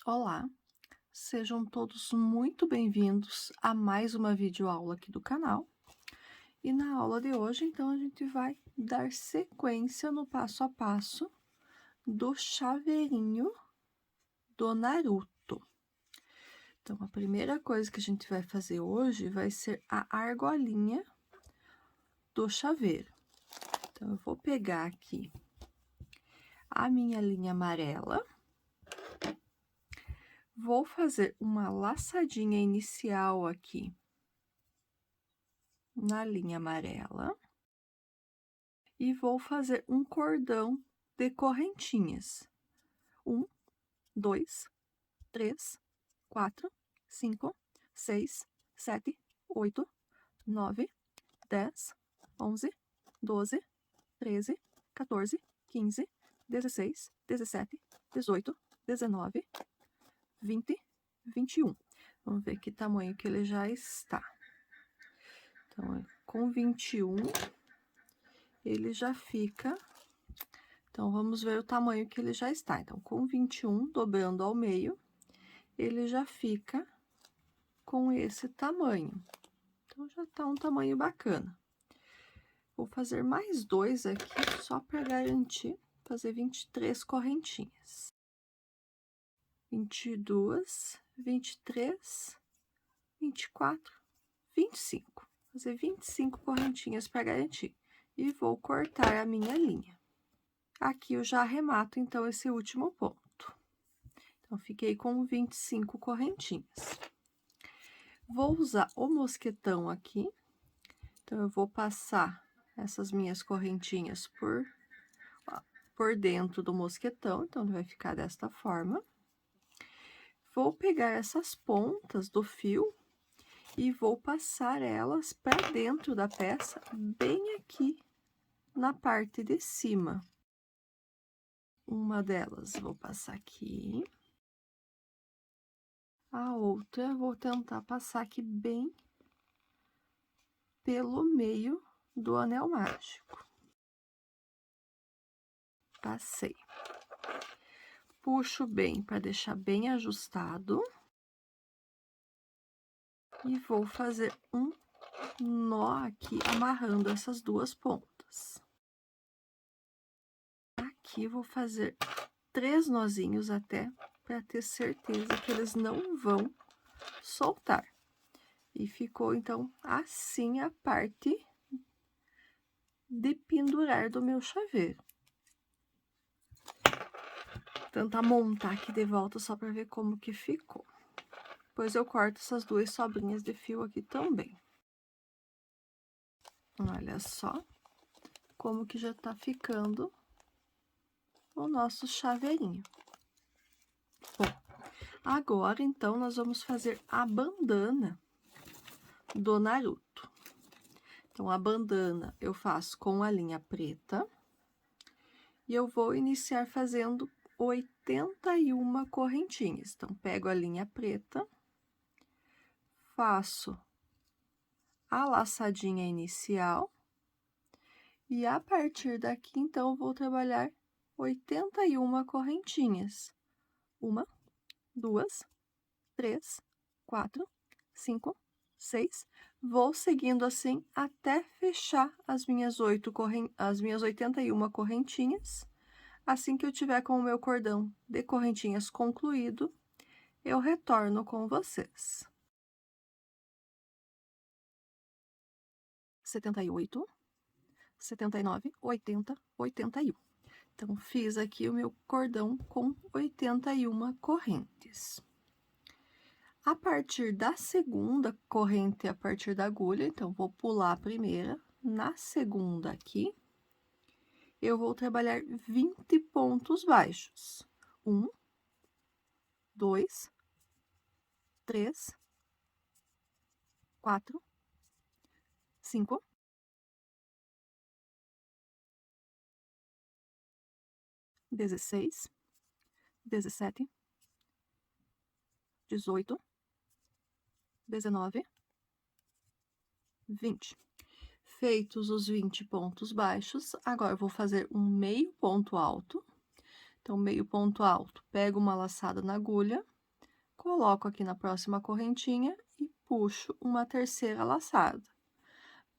Olá, sejam todos muito bem-vindos a mais uma videoaula aqui do canal. E na aula de hoje, então, a gente vai dar sequência no passo a passo do chaveirinho do Naruto. Então, a primeira coisa que a gente vai fazer hoje vai ser a argolinha do chaveiro. Então, eu vou pegar aqui a minha linha amarela. Vou fazer uma laçadinha inicial aqui na linha amarela e vou fazer um cordão de correntinhas. 1, 2, 3, 4, 5, 6, 7, 8, 9, 10, 11, 12, 13, 14, 15, 16, 17, 18, 19, 20, 21. Vamos ver que tamanho que ele já está. Então, com 21, ele já fica... Então, vamos ver o tamanho que ele já está. Então, com 21, dobrando ao meio, ele já fica com esse tamanho. Então, já tá um tamanho bacana. Vou fazer mais dois aqui, só para garantir, fazer 23 correntinhas. 22, 23, 24, 25. Fazer 25 correntinhas para garantir. E vou cortar a minha linha. Aqui eu já arremato, então, esse último ponto. Então, fiquei com 25 correntinhas. Vou usar o mosquetão aqui. Então, eu vou passar essas minhas correntinhas por dentro do mosquetão. Então, vai ficar desta forma. Vou pegar essas pontas do fio e vou passar elas para dentro da peça, bem aqui na parte de cima. Uma delas vou passar aqui. A outra vou tentar passar aqui bem pelo meio do anel mágico. Passei. Puxo bem para deixar bem ajustado. E vou fazer um nó aqui, amarrando essas duas pontas. Aqui vou fazer 3 nozinhos até, para ter certeza que eles não vão soltar. E ficou, então, assim a parte de pendurar do meu chaveiro. Vou tentar montar aqui de volta só para ver como que ficou. Depois eu corto essas duas sobrinhas de fio aqui também. Olha só como que já tá ficando o nosso chaveirinho. Bom, agora, então, nós vamos fazer a bandana do Naruto. Então, a bandana eu faço com a linha preta. E eu vou iniciar fazendo 81 correntinhas. Então, pego a linha preta, faço a laçadinha inicial. E a partir daqui, então, eu vou trabalhar 81 correntinhas. 1, 2, 3, 4, 5, 6. Vou seguindo assim até fechar as minhas 81 correntinhas. Assim que eu tiver com o meu cordão de correntinhas concluído, eu retorno com vocês. 78, 79, 80, 81. Então, fiz aqui o meu cordão com 81 correntes. A partir da segunda corrente, a partir da agulha, então, vou pular a primeira, na segunda aqui, eu vou trabalhar 20 pontos baixos. 1, 2, 3, 4, 5, 16, 17, 18, 19, 20. Feitos os 20 pontos baixos, agora eu vou fazer um meio ponto alto. Então, meio ponto alto, pego uma laçada na agulha, coloco aqui na próxima correntinha e puxo uma terceira laçada.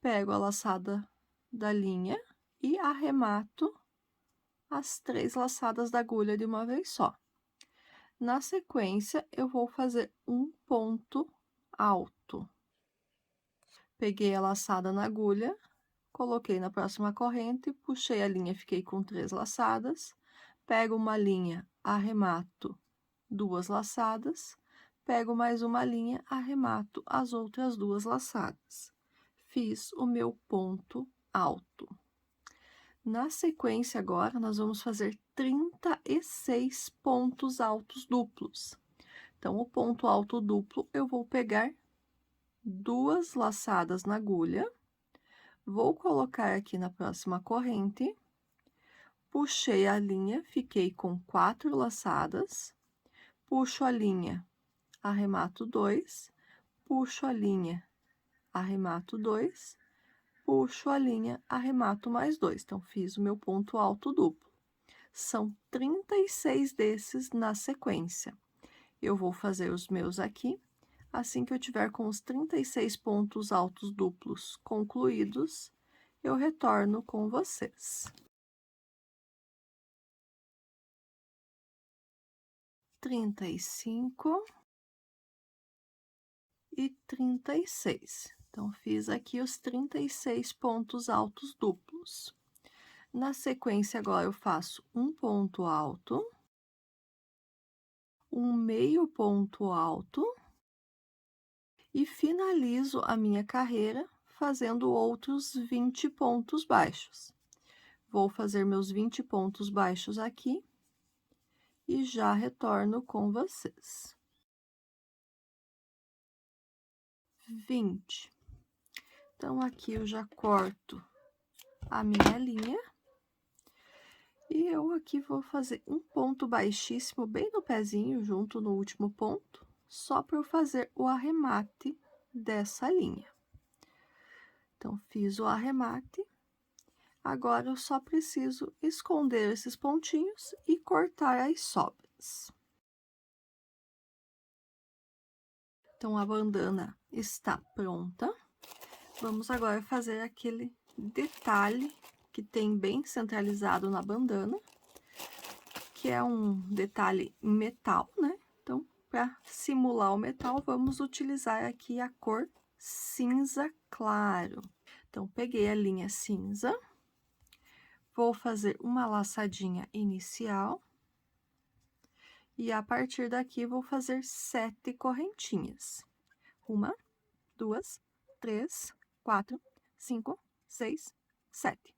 Pego a laçada da linha e arremato as 3 laçadas da agulha de uma vez só. Na sequência, eu vou fazer um ponto alto. Peguei a laçada na agulha, coloquei na próxima corrente, puxei a linha, fiquei com 3 laçadas, pego uma linha, arremato 2 laçadas, pego mais uma linha, arremato as outras 2 laçadas. Fiz o meu ponto alto. Na sequência, agora, nós vamos fazer 36 pontos altos duplos. Então, o ponto alto duplo, eu vou pegar 2 laçadas na agulha, vou colocar aqui na próxima corrente, puxei a linha, fiquei com 4 laçadas, puxo a linha, arremato 2, puxo a linha, arremato 2, puxo a linha, arremato mais 2. Então, fiz o meu ponto alto duplo. São 36 desses na sequência. Eu vou fazer os meus aqui. Assim que eu tiver com os 36 pontos altos duplos concluídos, eu retorno com vocês. 35 e 36. Então, fiz aqui os 36 pontos altos duplos. Na sequência, agora eu faço um ponto alto, um meio ponto alto e finalizo a minha carreira fazendo outros 20 pontos baixos. Vou fazer meus 20 pontos baixos aqui e já retorno com vocês. 20. Então, aqui eu já corto a minha linha. E eu aqui vou fazer um ponto baixíssimo bem no pezinho, junto no último ponto, só para eu fazer o arremate dessa linha. Então, fiz o arremate. Agora, eu só preciso esconder esses pontinhos e cortar as sobras. Então, a bandana está pronta. Vamos agora fazer aquele detalhe que tem bem centralizado na bandana, que é um detalhe em metal, né? Então, para simular o metal, vamos utilizar aqui a cor cinza claro. Então, peguei a linha cinza, vou fazer uma laçadinha inicial, e a partir daqui vou fazer 7 correntinhas. 1, 2, 3, 4, 5, 6, 7.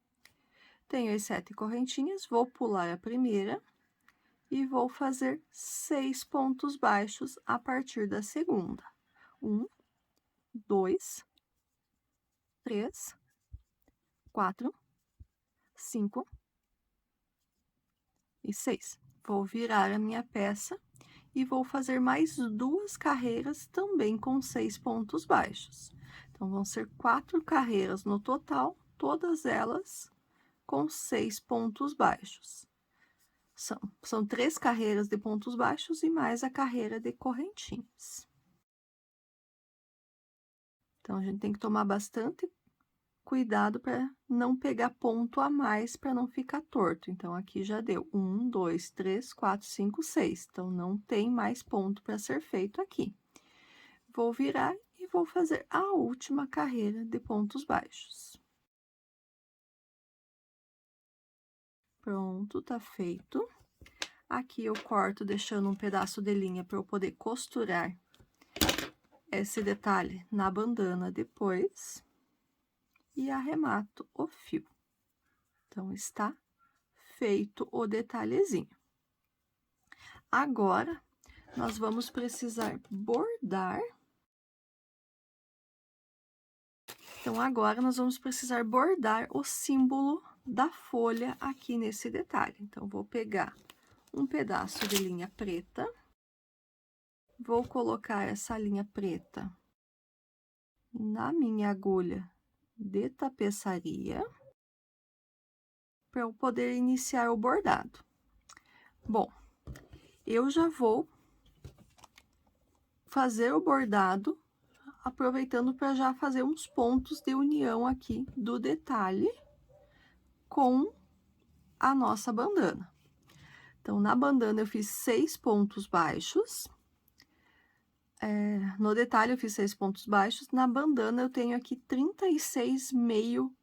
Tenho as 7 correntinhas, vou pular a primeira e vou fazer 6 pontos baixos a partir da segunda. 1, 2, 3, 4, 5 e 6. Vou virar a minha peça e vou fazer mais 2 carreiras também com 6 pontos baixos. Então, vão ser 4 carreiras no total, todas elas com 6 pontos baixos. São 3 carreiras de pontos baixos e mais a carreira de correntinhas. Então, a gente tem que tomar bastante cuidado para não pegar ponto a mais, para não ficar torto. Então, aqui já deu 1, 2, 3, 4, 5, 6. Então, não tem mais ponto para ser feito aqui. Vou virar e vou fazer a última carreira de pontos baixos. Pronto, tá feito. Aqui eu corto deixando um pedaço de linha para eu poder costurar esse detalhe na bandana depois. E arremato o fio. Então, está feito o detalhezinho. Agora, nós vamos precisar bordar. Então, agora, nós vamos precisar bordar o símbolo da folha aqui nesse detalhe. Então, vou pegar um pedaço de linha preta, vou colocar essa linha preta na minha agulha de tapeçaria, para eu poder iniciar o bordado. Bom, eu já vou fazer o bordado, aproveitando para já fazer uns pontos de união aqui do detalhe com a nossa bandana. Então, na bandana eu fiz 6 pontos baixos. No detalhe eu fiz 6 pontos baixos, na bandana eu tenho aqui 36 meio,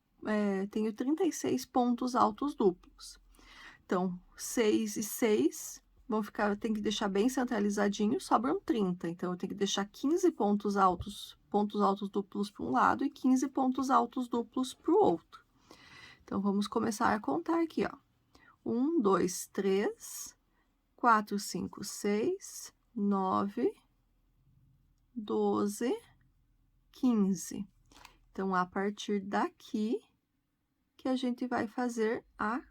tenho 36 pontos altos duplos. Então, 6 e 6 vão ficar, tem que deixar bem centralizadinho, sobram 30. Então, eu tenho que deixar 15 pontos altos duplos para um lado e 15 pontos altos duplos para o outro. Então, vamos começar a contar aqui, ó. 1, 2, 3, 4, 5, 6, 9, 12, 15. Então, a partir daqui que a gente vai fazer a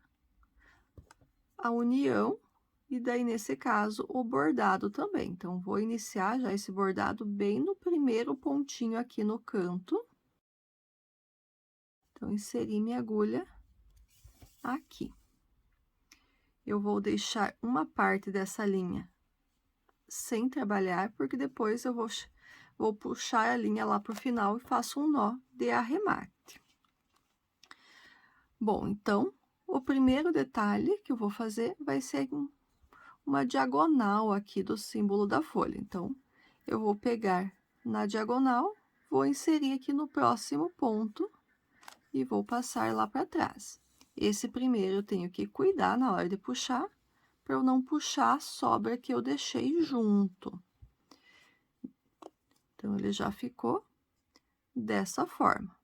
união, e daí, nesse caso, o bordado também. Então, vou iniciar já esse bordado bem no primeiro pontinho aqui no canto. Então, inseri minha agulha aqui. Eu vou deixar uma parte dessa linha sem trabalhar, porque depois eu vou puxar a linha lá pro final e faço um nó de arremate. Bom, então, o primeiro detalhe que eu vou fazer vai ser uma diagonal aqui do símbolo da folha. Então, eu vou pegar na diagonal, vou inserir aqui no próximo ponto e vou passar lá para trás. Esse primeiro eu tenho que cuidar na hora de puxar, para eu não puxar a sobra que eu deixei junto. Então, ele já ficou dessa forma.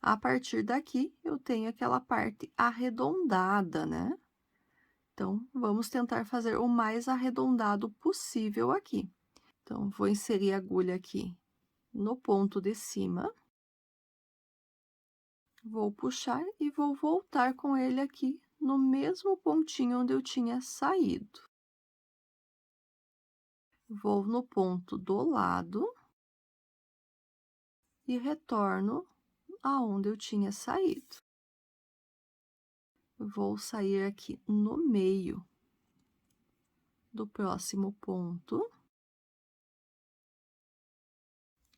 A partir daqui, eu tenho aquela parte arredondada, né? Então, vamos tentar fazer o mais arredondado possível aqui. Então, vou inserir a agulha aqui no ponto de cima. Vou puxar e vou voltar com ele aqui no mesmo pontinho onde eu tinha saído. Vou no ponto do lado e retorno aonde eu tinha saído. Vou sair aqui no meio do próximo ponto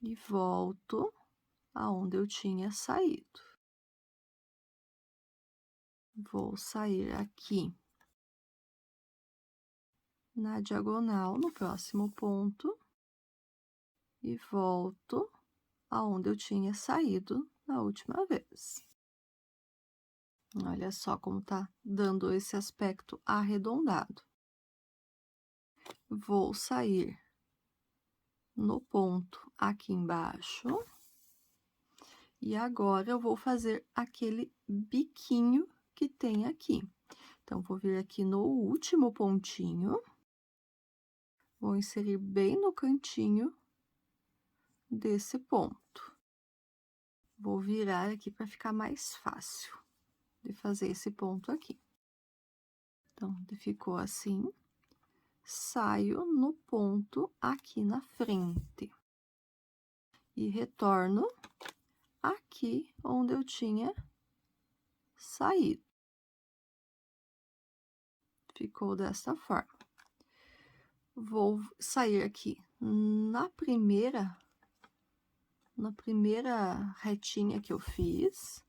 e volto aonde eu tinha saído. Vou sair aqui na diagonal no próximo ponto e volto aonde eu tinha saído na última vez. Olha só como tá dando esse aspecto arredondado. Vou sair no ponto aqui embaixo. E agora eu vou fazer aquele biquinho que tem aqui. Então, vou vir aqui no último pontinho. Vou inserir bem no cantinho desse ponto. Vou virar aqui para ficar mais fácil de fazer esse ponto aqui. Então, ficou assim. Saio no ponto aqui na frente. E retorno aqui onde eu tinha saído. Ficou dessa forma. Vou sair aqui na primeira retinha que eu fiz,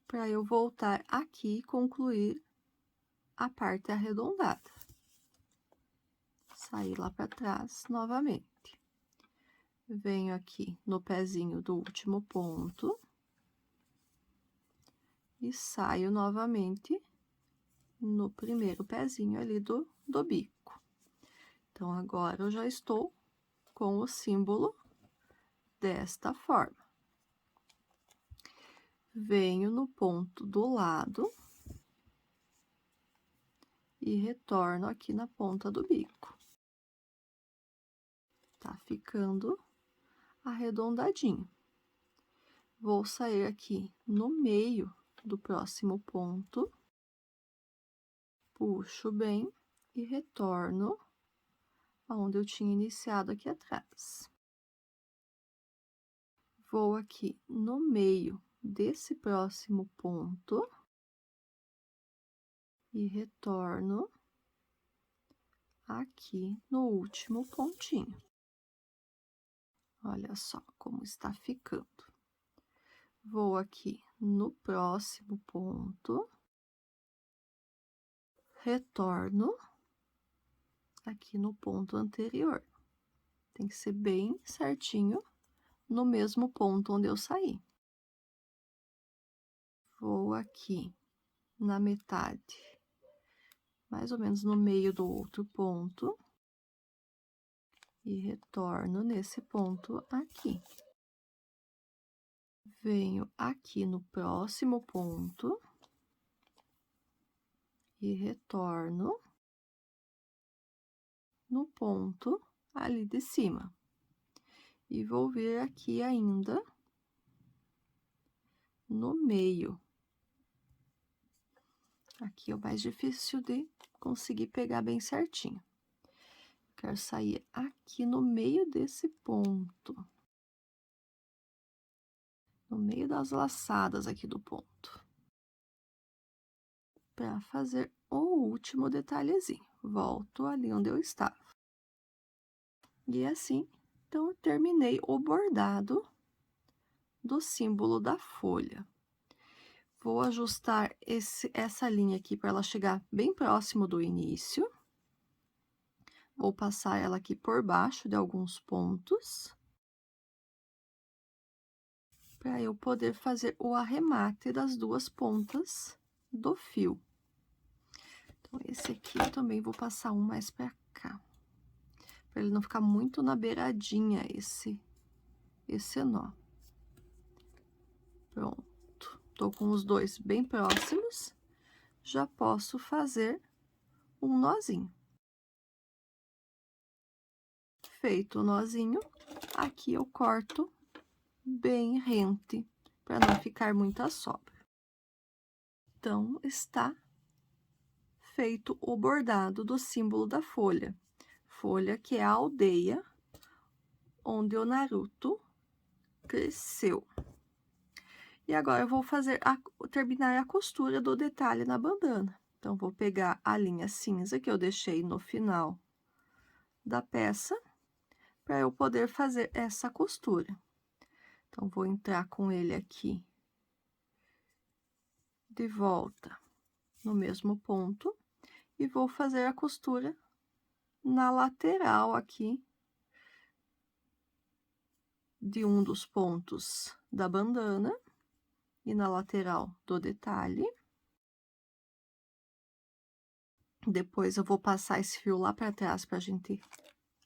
para eu voltar aqui e concluir a parte arredondada. Sair lá para trás novamente. Venho aqui no pezinho do último ponto e saio novamente no primeiro pezinho ali do bico. Então, agora eu já estou com o símbolo desta forma. Venho no ponto do lado e retorno aqui na ponta do bico. Tá ficando arredondadinho. Vou sair aqui no meio do próximo ponto, puxo bem e retorno aonde eu tinha iniciado aqui atrás. Vou aqui no meio desse próximo ponto e retorno aqui no último pontinho. Olha só como está ficando. Vou aqui no próximo ponto, retorno aqui no ponto anterior. Tem que ser bem certinho no mesmo ponto onde eu saí. Vou aqui na metade, mais ou menos no meio do outro ponto, e retorno nesse ponto aqui. Venho aqui no próximo ponto e retorno no ponto ali de cima. E vou vir aqui ainda no meio. Aqui é o mais difícil de conseguir pegar bem certinho. Quero sair aqui no meio desse ponto. No meio das laçadas aqui do ponto. Para fazer o último detalhezinho. Volto ali onde eu estava. E assim, então, eu terminei o bordado do símbolo da folha. Vou ajustar essa linha aqui para ela chegar bem próximo do início. Vou passar ela aqui por baixo de alguns pontos. Para eu poder fazer o arremate das duas pontas do fio. Então, esse aqui eu também vou passar um mais para cá. Para ele não ficar muito na beiradinha esse nó. Pronto. Tô com os dois bem próximos. Já posso fazer um nozinho. Feito o nozinho, aqui eu corto bem rente, para não ficar muita sobra. Então, está feito o bordado do símbolo da folha. Folha que é a aldeia onde o Naruto cresceu. E agora eu vou terminar a costura do detalhe na bandana. Então, vou pegar a linha cinza que eu deixei no final da peça, para eu poder fazer essa costura. Então, vou entrar com ele aqui de volta no mesmo ponto e vou fazer a costura na lateral aqui de um dos pontos da bandana e na lateral do detalhe. Depois eu vou passar esse fio lá para trás para a gente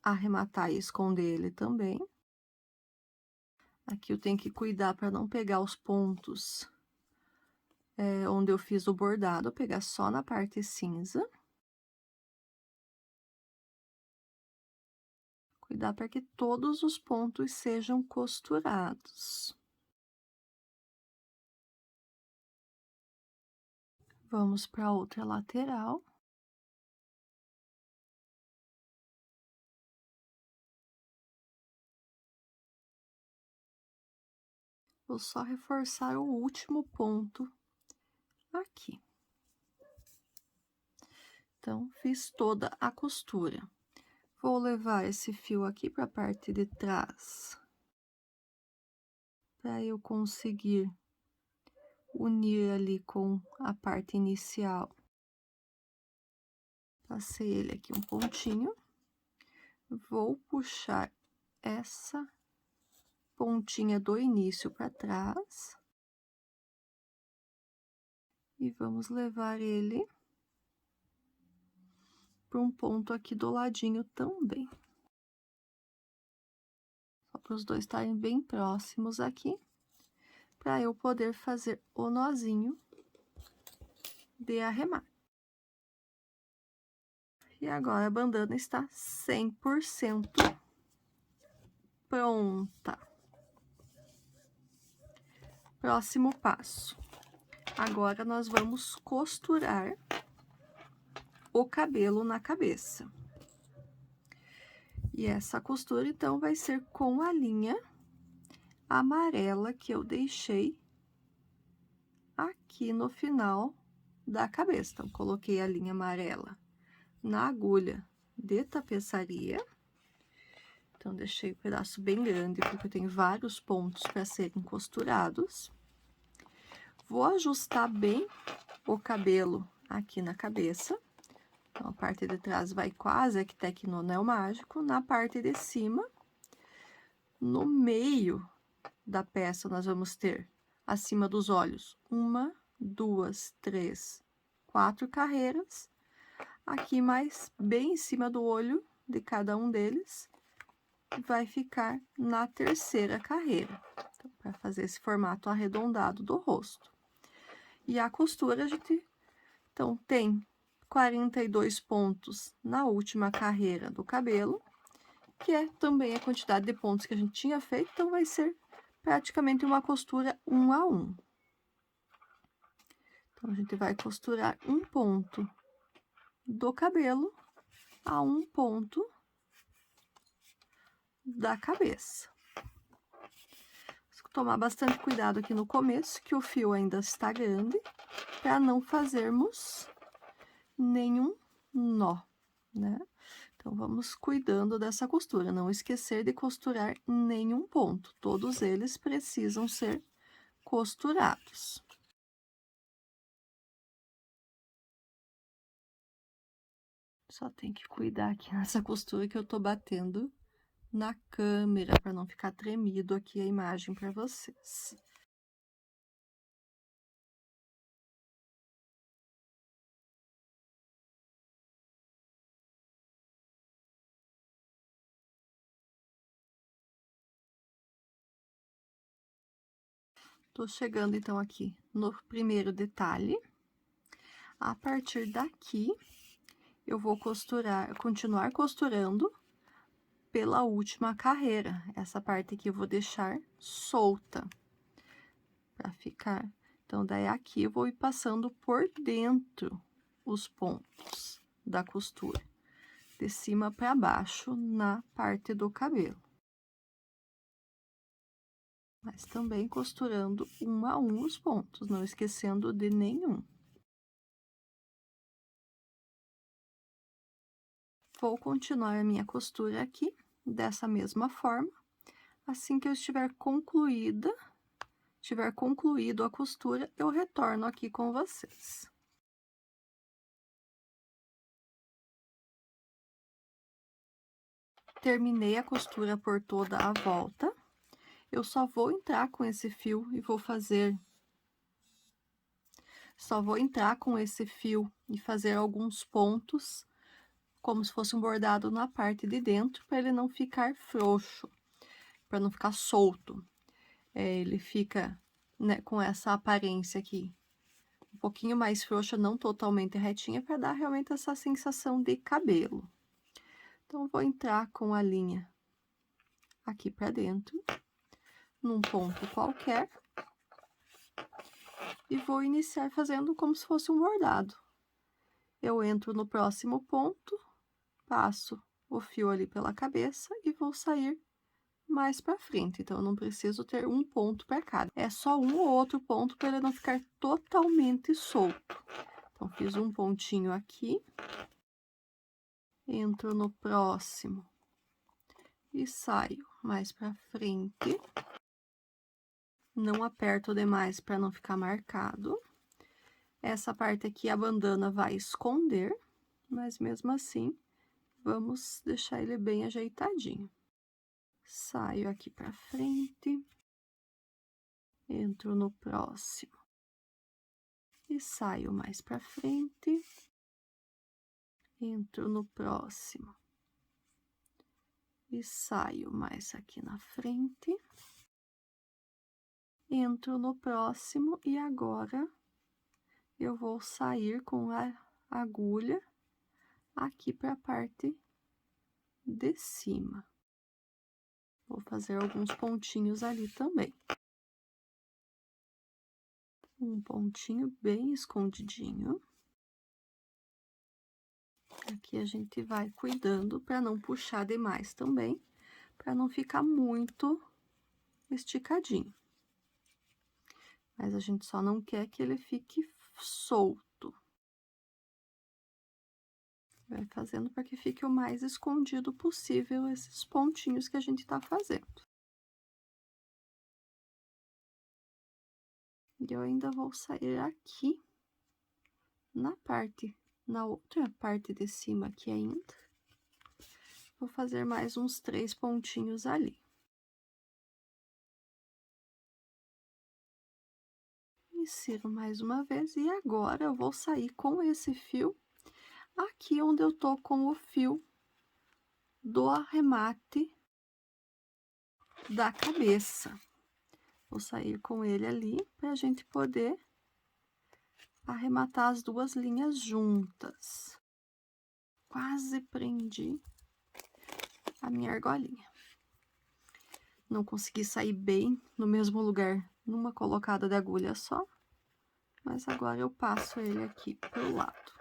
arrematar e esconder ele também. Aqui eu tenho que cuidar para não pegar os pontos onde eu fiz o bordado, pegar só na parte cinza. Cuidar para que todos os pontos sejam costurados. Vamos para a outra lateral. Vou só reforçar o último ponto aqui. Então, fiz toda a costura. Vou levar esse fio aqui para a parte de trás, para eu conseguir unir ali com a parte inicial. Passei ele aqui um pontinho. Vou puxar essa pontinha do início para trás. E vamos levar ele para um ponto aqui do ladinho também. Só para os dois estarem bem próximos aqui, para eu poder fazer o nozinho de arremate. E agora a bandana está 100% pronta. Próximo passo. Agora nós vamos costurar o cabelo na cabeça. E essa costura, então, vai ser com a linha amarela que eu deixei aqui no final da cabeça. Então, coloquei a linha amarela na agulha de tapeçaria. Então, deixei o pedaço bem grande, porque eu tenho vários pontos para serem costurados. Vou ajustar bem o cabelo aqui na cabeça. Então, a parte de trás vai quase aqui no anel mágico. Na parte de cima, no meio da peça, nós vamos ter, acima dos olhos, 1, 2, 3, 4 carreiras. Aqui mais bem em cima do olho de cada um deles, vai ficar na terceira carreira, então, para fazer esse formato arredondado do rosto. E a costura, a gente, então, tem 42 pontos na última carreira do cabelo, que é também a quantidade de pontos que a gente tinha feito, então vai ser praticamente uma costura 1 a 1. Então, a gente vai costurar um ponto do cabelo a um ponto da cabeça. Tomar bastante cuidado aqui no começo, que o fio ainda está grande, para não fazermos nenhum nó, né? Então, vamos cuidando dessa costura, não esquecer de costurar nenhum ponto, todos eles precisam ser costurados. Só tem que cuidar aqui nessa costura que eu tô batendo na câmera, para não ficar tremido aqui a imagem para vocês. Tô chegando, então, aqui no primeiro detalhe. A partir daqui, eu vou continuar costurando pela última carreira. Essa parte aqui eu vou deixar solta, para ficar. Então, daí aqui eu vou ir passando por dentro os pontos da costura, de cima para baixo, na parte do cabelo. Mas também costurando 1 a 1 os pontos, não esquecendo de nenhum. Vou continuar a minha costura aqui, dessa mesma forma. Assim que eu tiver concluído a costura, eu retorno aqui com vocês. Terminei a costura por toda a volta. Eu só vou entrar com esse fio e fazer alguns pontos, como se fosse um bordado na parte de dentro, para ele não ficar frouxo, para não ficar solto. Ele fica, né, com essa aparência aqui, um pouquinho mais frouxa, não totalmente retinha, para dar realmente essa sensação de cabelo. Então, vou entrar com a linha aqui para dentro, num ponto qualquer, e vou iniciar fazendo como se fosse um bordado. Eu entro no próximo ponto, passo o fio ali pela cabeça e vou sair mais para frente. Então, eu não preciso ter um ponto para cada. É só um ou outro ponto para ele não ficar totalmente solto. Então, fiz um pontinho aqui, entro no próximo e saio mais para frente. Não aperto demais para não ficar marcado. Essa parte aqui a bandana vai esconder, mas mesmo assim, vamos deixar ele bem ajeitadinho. Saio aqui para frente, entro no próximo e saio mais para frente, entro no próximo e saio mais aqui na frente, entro no próximo e agora eu vou sair com a agulha aqui para a parte de cima. Vou fazer alguns pontinhos ali também. Um pontinho bem escondidinho. Aqui a gente vai cuidando para não puxar demais também, para não ficar muito esticadinho. Mas a gente só não quer que ele fique solto. Vai fazendo para que fique o mais escondido possível esses pontinhos que a gente tá fazendo. E eu ainda vou sair aqui, na outra parte de cima aqui ainda. Vou fazer mais uns 3 pontinhos ali. Insiro mais uma vez e agora eu vou sair com esse fio aqui onde eu tô com o fio do arremate da cabeça. Vou sair com ele ali pra gente poder arrematar as duas linhas juntas. Quase prendi a minha argolinha. Não consegui sair bem no mesmo lugar, numa colocada de agulha só, mas agora eu passo ele aqui pro lado.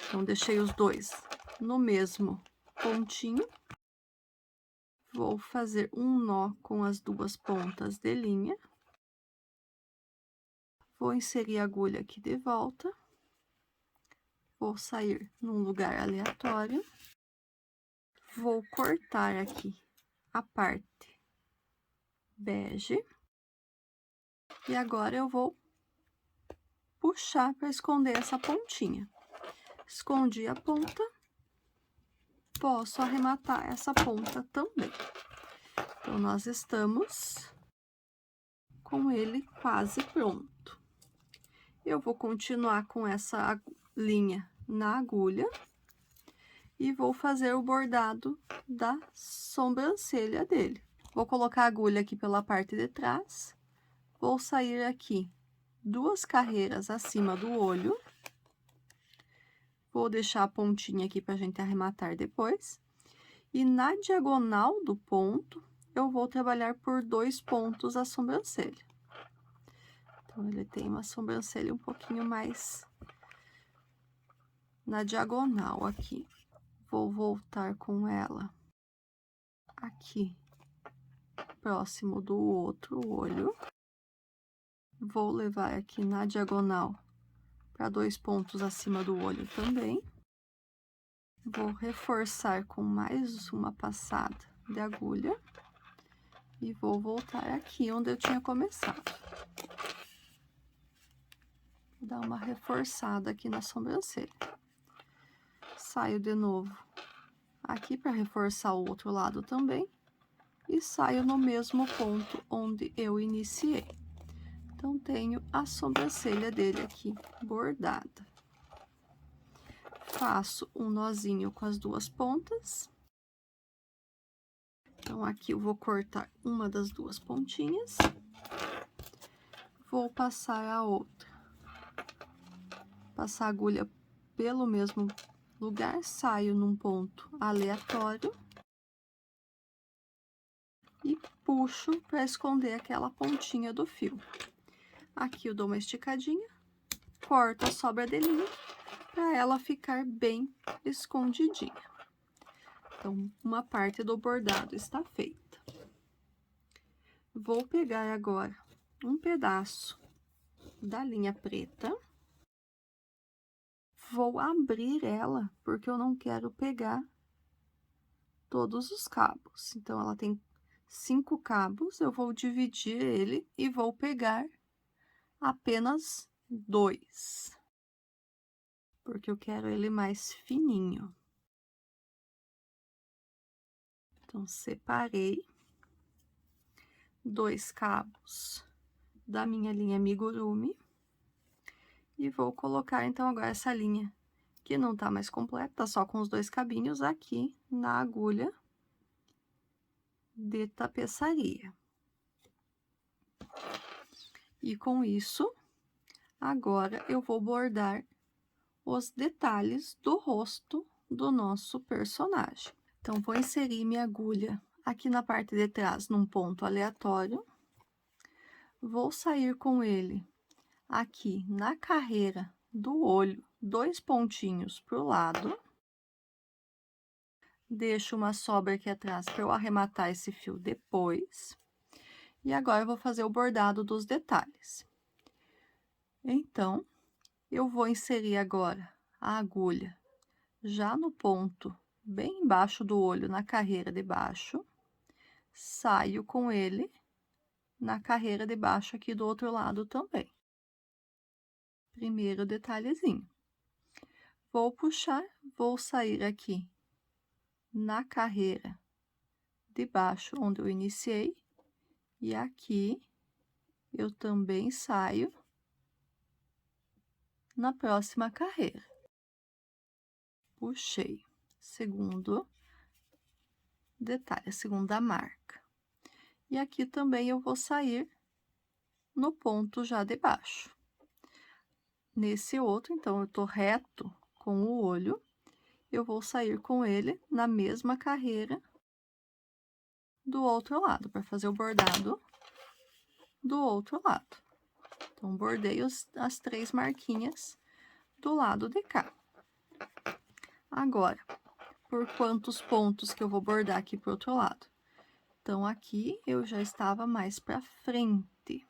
Então, deixei os dois no mesmo pontinho. Vou fazer um nó com as duas pontas de linha. Vou inserir a agulha aqui de volta. Vou sair num lugar aleatório. Vou cortar aqui a parte bege. E agora eu vou puxar para esconder essa pontinha. Escondi a ponta, posso arrematar essa ponta também. Então, nós estamos com ele quase pronto. Eu vou continuar com essa linha na agulha e vou fazer o bordado da sobrancelha dele. Vou colocar a agulha aqui pela parte de trás, vou sair aqui 2 carreiras acima do olho. Vou deixar a pontinha aqui pra gente arrematar depois. E na diagonal do ponto, eu vou trabalhar por 2 pontos a sobrancelha. Então, ele tem uma sobrancelha um pouquinho mais na diagonal aqui. Vou voltar com ela aqui, próximo do outro olho. Vou levar aqui na diagonal para 2 pontos acima do olho também. Vou reforçar com mais uma passada de agulha. E vou voltar aqui onde eu tinha começado. Vou dar uma reforçada aqui na sobrancelha. Saio de novo aqui para reforçar o outro lado também. E saio no mesmo ponto onde eu iniciei. Então, tenho a sobrancelha dele aqui bordada. Faço um nozinho com as 2 pontas. Então, aqui eu vou cortar uma das 2 pontinhas. Vou passar a outra. Passar a agulha pelo mesmo lugar, saio num ponto aleatório. E puxo para esconder aquela pontinha do fio. Aqui eu dou uma esticadinha, corto a sobra de linha para ela ficar bem escondidinha. Então, uma parte do bordado está feita. Vou pegar agora um pedaço da linha preta. Vou abrir ela, porque eu não quero pegar todos os cabos. Então, ela tem 5 cabos, eu vou dividir ele e vou pegar apenas 2. Porque eu quero ele mais fininho. Então, separei 2 cabos da minha linha amigurumi. E vou colocar, então, agora essa linha que não tá mais completa, tá só com os 2 cabinhos aqui na agulha de tapeçaria. E com isso, agora eu vou bordar os detalhes do rosto do nosso personagem. Então, vou inserir minha agulha aqui na parte de trás, num ponto aleatório. Vou sair com ele aqui na carreira do olho, 2 pontinhos pro lado. Deixo uma sobra aqui atrás para eu arrematar esse fio depois. E agora eu vou fazer o bordado dos detalhes. Então, eu vou inserir agora a agulha já no ponto bem embaixo do olho, na carreira de baixo, saio com ele na carreira de baixo aqui do outro lado também. Primeiro detalhezinho. Vou puxar, vou sair aqui na carreira de baixo, onde eu iniciei, e aqui eu também saio na próxima carreira. Puxei. Segundo detalhe, a segunda marca. E aqui também eu vou sair no ponto já de baixo. Nesse outro, então, eu tô reto com o olho, eu vou sair com ele na mesma carreira do outro lado, para fazer o bordado do outro lado. Então, bordei as 3 marquinhas do lado de cá. Agora, por quantos pontos que eu vou bordar aqui pro outro lado? Então, aqui eu já estava mais para frente.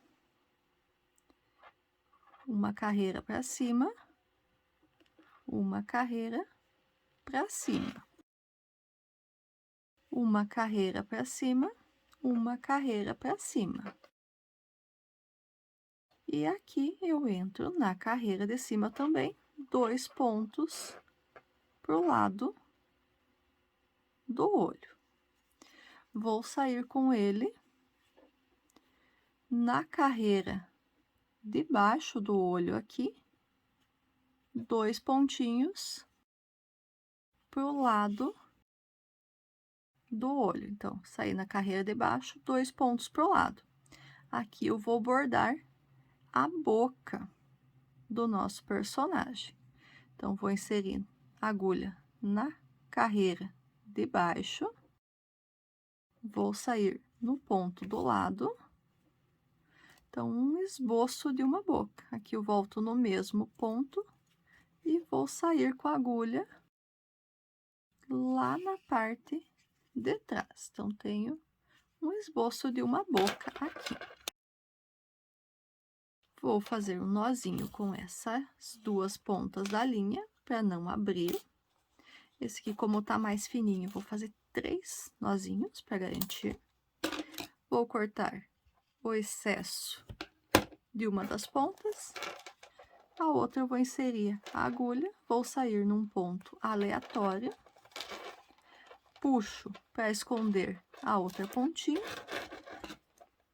Uma carreira para cima, uma carreira para cima. Uma carreira para cima, uma carreira para cima. E aqui eu entro na carreira de cima também, 2 pontos pro lado do olho. Vou sair com ele na carreira de baixo do olho aqui, 2 pontinhos pro lado do olho. Então, sair na carreira de baixo, 2 pontos pro lado. Aqui eu vou bordar a boca do nosso personagem. Então, vou inserir a agulha na carreira de baixo, vou sair no ponto do lado. Então, um esboço de uma boca. Aqui eu volto no mesmo ponto e vou sair com a agulha lá na parte de trás. Então, tenho um esboço de uma boca aqui. Vou fazer um nozinho com essas 2 pontas da linha, para não abrir. Esse aqui, como tá mais fininho, vou fazer 3 nozinhos para garantir. Vou cortar o excesso de uma das pontas. A outra eu vou inserir a agulha, vou sair num ponto aleatório. Puxo para esconder a outra pontinha.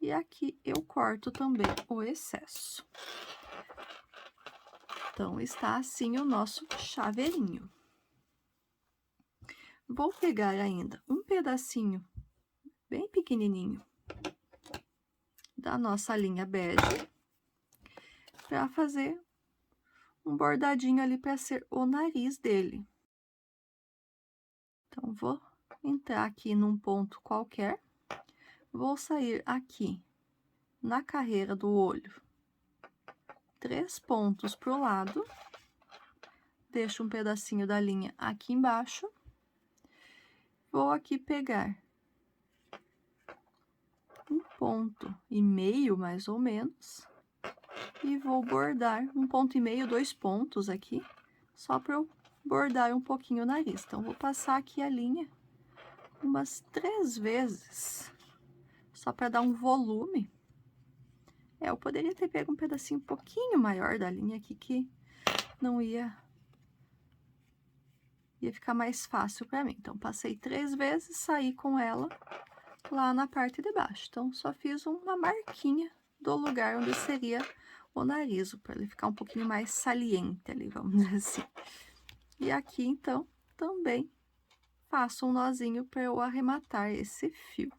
E aqui eu corto também o excesso. Então, está assim o nosso chaveirinho. Vou pegar ainda um pedacinho bem pequenininho da nossa linha bege para fazer um bordadinho ali para ser o nariz dele. Então, vou entrar aqui num ponto qualquer, vou sair aqui na carreira do olho, 3 pontos pro lado, deixo um pedacinho da linha aqui embaixo, vou aqui pegar 1,5 ponto mais ou menos, e vou bordar 1,5 ponto, 2 pontos aqui, só para eu bordar um pouquinho o nariz. Então, vou passar aqui a linha umas 3 vezes, só para dar um volume. Eu poderia ter pego um pedacinho um pouquinho maior da linha aqui, que não ia ficar mais fácil para mim. Então, passei 3 vezes, saí com ela lá na parte de baixo. Então, só fiz uma marquinha do lugar onde seria o nariz, para ele ficar um pouquinho mais saliente ali, vamos dizer assim. E aqui, então, também faço um nozinho para eu arrematar esse fio.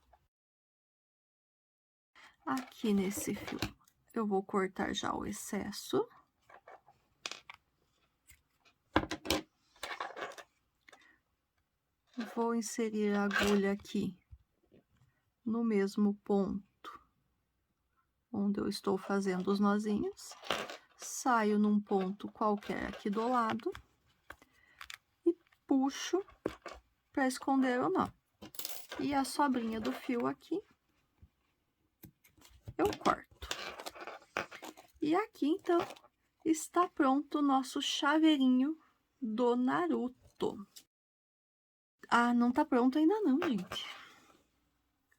Aqui nesse fio, eu vou cortar já o excesso. Vou inserir a agulha aqui no mesmo ponto onde eu estou fazendo os nozinhos. Saio num ponto qualquer aqui do lado e puxo para esconder o nó. E a sobrinha do fio aqui, eu corto. E aqui, então, está pronto o nosso chaveirinho do Naruto. pronto. Ah, não tá pronto ainda não, gente.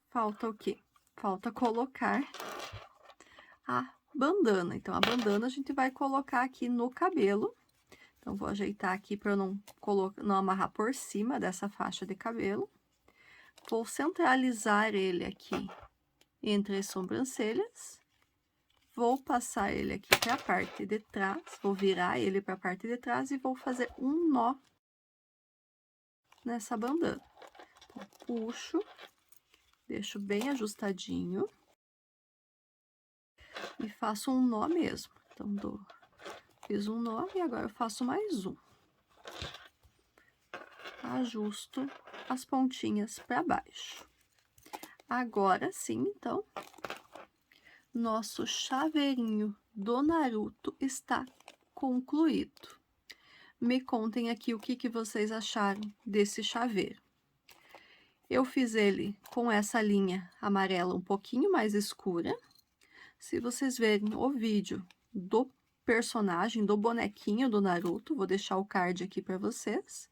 Falta o quê? Falta colocar a bandana. Então, a bandana a gente vai colocar aqui no cabelo. Então, vou ajeitar aqui para eu não amarrar por cima dessa faixa de cabelo. Vou centralizar ele aqui entre as sobrancelhas. Vou passar ele aqui para a parte de trás, vou virar ele para a parte de trás e vou fazer um nó nessa bandana. Então, puxo, deixo bem ajustadinho e faço um nó mesmo. Então, fiz um nó e agora eu faço mais um. Ajusto as pontinhas para baixo. Agora sim, então, nosso chaveirinho do Naruto está concluído. Me contem aqui o que vocês acharam desse chaveiro. Eu fiz ele com essa linha amarela um pouquinho mais escura. Se vocês verem o vídeo do personagem, do bonequinho do Naruto, vou deixar o card aqui para vocês.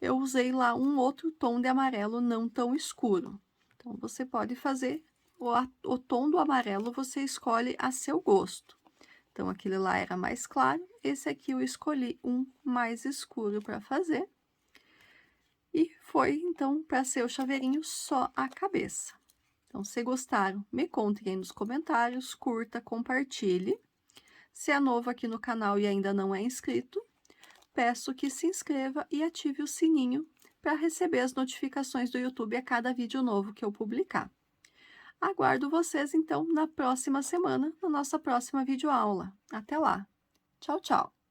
Eu usei lá um outro tom de amarelo não tão escuro. Então, você pode fazer o tom do amarelo, você escolhe a seu gosto. Então, aquele lá era mais claro, esse aqui eu escolhi um mais escuro para fazer. E foi, então, para ser o chaveirinho só a cabeça. Então, se gostaram, me contem aí nos comentários, curta, compartilhe. Se é novo aqui no canal e ainda não é inscrito, peço que se inscreva e ative o sininho para receber as notificações do YouTube a cada vídeo novo que eu publicar. Aguardo vocês, então, na próxima semana, na nossa próxima videoaula. Até lá! Tchau, tchau!